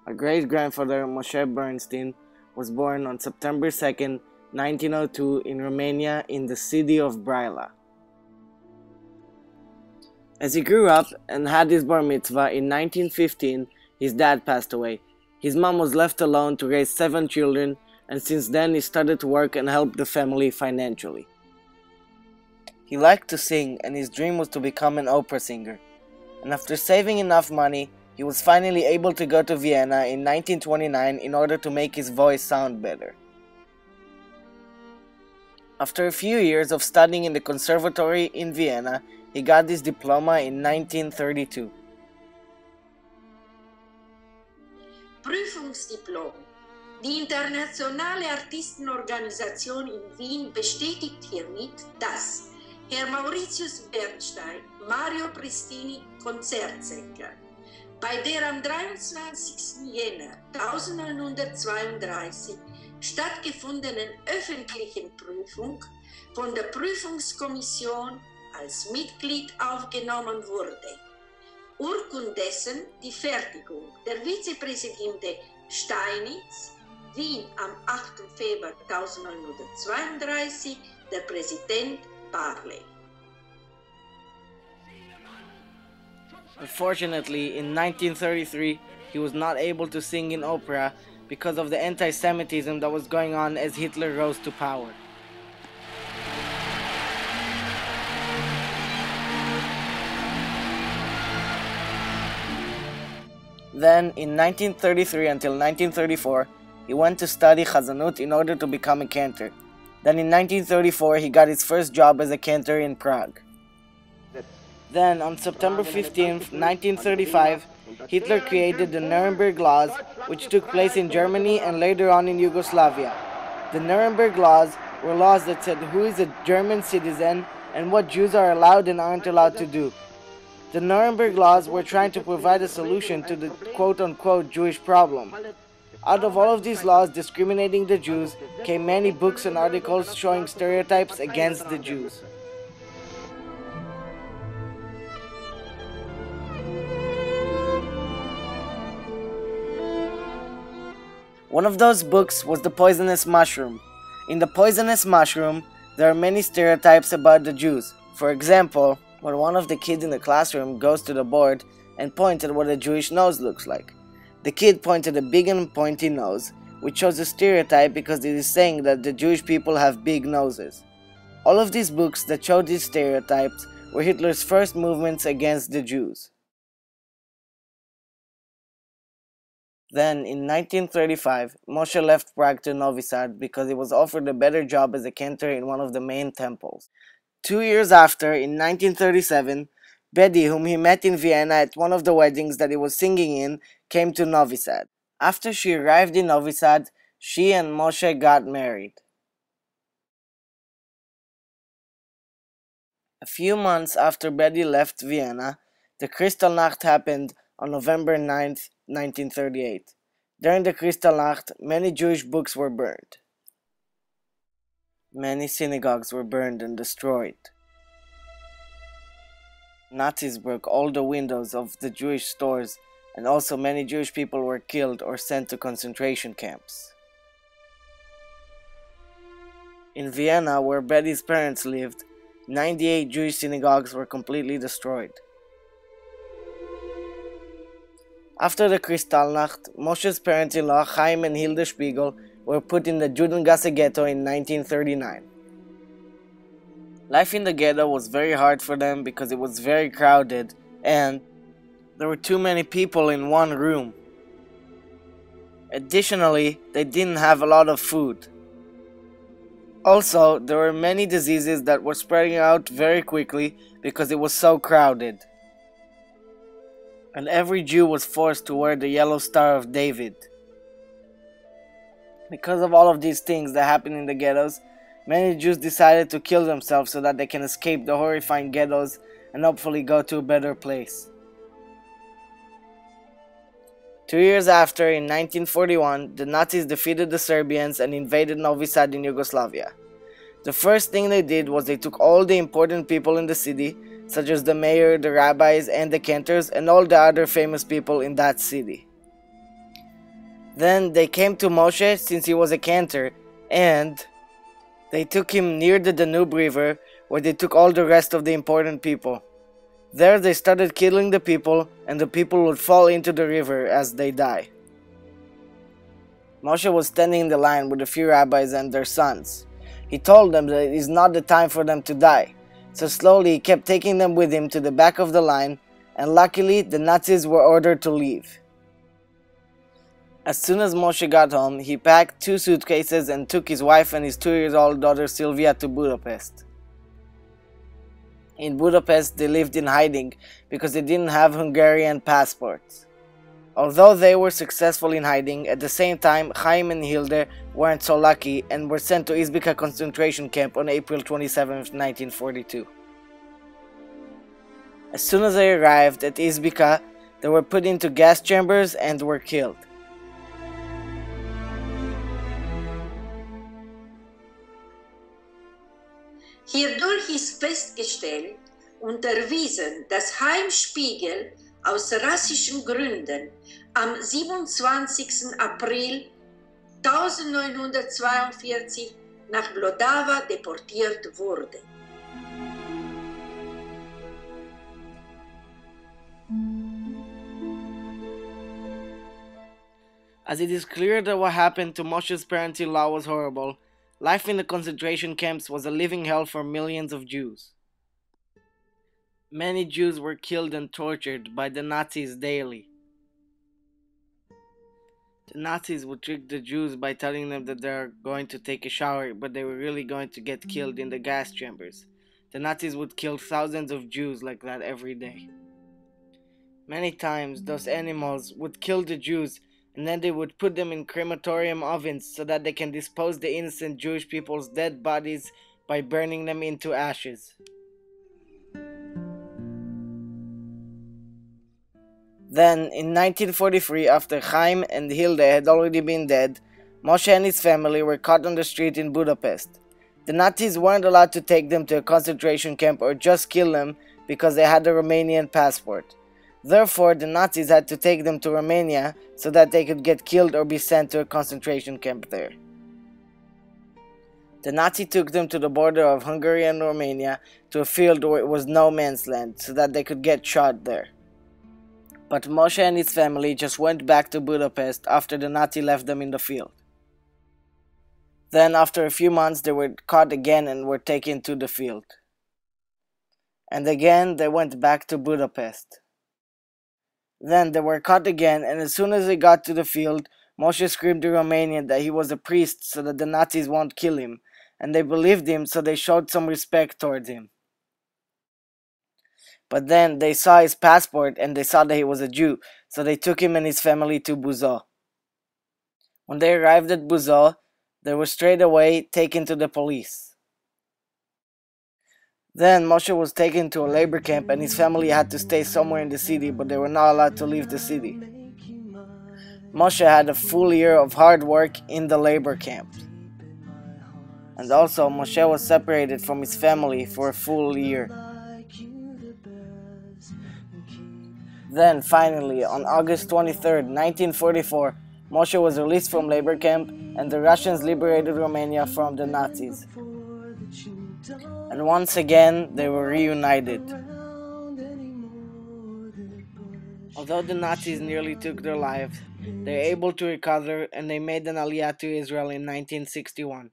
Her great-grandfather, Moshe Bernstein, was born on September 2nd, 1902 in Romania in the city of Brăila. As he grew up and had his bar mitzvah in 1915, his dad passed away. His mom was left alone to raise 7 children, and since then he started to work and help the family financially. He liked to sing, and his dream was to become an opera singer. And after saving enough money, he was finally able to go to Vienna in 1929 in order to make his voice sound better. After a few years of studying in the conservatory in Vienna, he got his diploma in 1932. Prüfungsdiplom. Die internationale Artistenorganisation in Wien bestätigt hiermit, dass Herr Mauritius Bernstein, Mario Pristini Konzertsänger, bei der am 23. Jänner 1932 stattgefundenen öffentlichen Prüfung von der Prüfungskommission als Mitglied aufgenommen wurde. Urkundessen die Fertigung der Vizepräsidenten Steinitz, Wien am 8. Februar 1932, der Präsident Barley. Unfortunately, in 1933, he was not able to sing in opera because of the anti-Semitism that was going on as Hitler rose to power. Then, in 1933 until 1934, he went to study Chazanut in order to become a cantor. Then in 1934, he got his first job as a cantor in Prague. Then, on September 15, 1935, Hitler created the Nuremberg Laws, which took place in Germany and later on in Yugoslavia. The Nuremberg Laws were laws that said who is a German citizen and what Jews are allowed and aren't allowed to do. The Nuremberg Laws were trying to provide a solution to the quote-unquote Jewish problem. Out of all of these laws discriminating the Jews came many books and articles showing stereotypes against the Jews. One of those books was The Poisonous Mushroom. In The Poisonous Mushroom, there are many stereotypes about the Jews. For example, when one of the kids in the classroom goes to the board and points at what a Jewish nose looks like. The kid pointed a big and pointy nose, which shows a stereotype because it is saying that the Jewish people have big noses. All of these books that show these stereotypes were Hitler's first movements against the Jews. Then, in 1935, Moshe left Prague to Novi Sad because he was offered a better job as a cantor in one of the main temples. 2 years after, in 1937, Betty, whom he met in Vienna at one of the weddings that he was singing in, came to Novi Sad. After she arrived in Novi Sad, she and Moshe got married. A few months after Betty left Vienna, the Kristallnacht happened on November 9, 1938. During the Kristallnacht, many Jewish books were burned. Many synagogues were burned and destroyed. Nazis broke all the windows of the Jewish stores, and also many Jewish people were killed or sent to concentration camps. In Vienna, where Betty's parents lived, 98 Jewish synagogues were completely destroyed. After the Kristallnacht, Moshe's parents-in-law, Chaim and Hilde Spiegel, were put in the Judengasse ghetto in 1939. Life in the ghetto was very hard for them because it was very crowded and there were too many people in one room. Additionally, they didn't have a lot of food. Also, there were many diseases that were spreading out very quickly because it was so crowded. And every Jew was forced to wear the yellow Star of David. Because of all of these things that happened in the ghettos, many Jews decided to kill themselves so that they can escape the horrifying ghettos and hopefully go to a better place. 2 years after, in 1941, the Nazis defeated the Serbians and invaded Novi Sad in Yugoslavia. The first thing they did was they took all the important people in the city, such as the mayor, the rabbis, and the cantors, and all the other famous people in that city. Then they came to Moshe since he was a cantor, and they took him near the Danube River, where they took all the rest of the important people. There they started killing the people, and the people would fall into the river as they die. Moshe was standing in the line with a few rabbis and their sons. He told them that it is not the time for them to die, so slowly he kept taking them with him to the back of the line, and luckily the Nazis were ordered to leave. As soon as Moshe got home, he packed 2 suitcases and took his wife and his 2-year-old daughter Sylvia to Budapest. In Budapest, they lived in hiding because they didn't have Hungarian passports. Although they were successful in hiding, at the same time, Chaim and Hilde weren't so lucky and were sent to Izbica concentration camp on April 27, 1942. As soon as they arrived at Izbica, they were put into gas chambers and were killed. Hierdurch ist festgestellt und erwiesen, dass Heimspiegel aus rassischen Gründen am 27. April 1942 nach Vlodava deportiert wurde. As it is clear that what happened to Moshe's parents-in-law was horrible, life in the concentration camps was a living hell for millions of Jews. Many Jews were killed and tortured by the Nazis daily. The Nazis would trick the Jews by telling them that they are going to take a shower, but they were really going to get killed in the gas chambers. The Nazis would kill thousands of Jews like that every day. Many times, those animals would kill the Jews, and then they would put them in crematorium ovens so that they can dispose the innocent Jewish people's dead bodies by burning them into ashes. Then, in 1943, after Chaim and Hilde had already been dead, Moshe and his family were caught on the street in Budapest. The Nazis weren't allowed to take them to a concentration camp or just kill them because they had a Romanian passport. Therefore, the Nazis had to take them to Romania so that they could get killed or be sent to a concentration camp there. The Nazi took them to the border of Hungary and Romania to a field where it was no man's land so that they could get shot there. But Moshe and his family just went back to Budapest after the Nazi left them in the field. Then, after a few months, they were caught again and were taken to the field. And again, they went back to Budapest. Then they were caught again, and as soon as they got to the field, Moshe screamed in Romanian that he was a priest so that the Nazis won't kill him, and they believed him, so they showed some respect towards him. But then they saw his passport and they saw that he was a Jew, so they took him and his family to Buzău. When they arrived at Buzău, they were straight away taken to the police. Then Moshe was taken to a labor camp and his family had to stay somewhere in the city, but they were not allowed to leave the city. Moshe had a full year of hard work in the labor camp. And also Moshe was separated from his family for a full year. Then finally, on August 23, 1944, Moshe was released from labor camp and the Russians liberated Romania from the Nazis. And once again, they were reunited. Although the Nazis nearly took their lives, they were able to recover and they made an aliyah to Israel in 1961.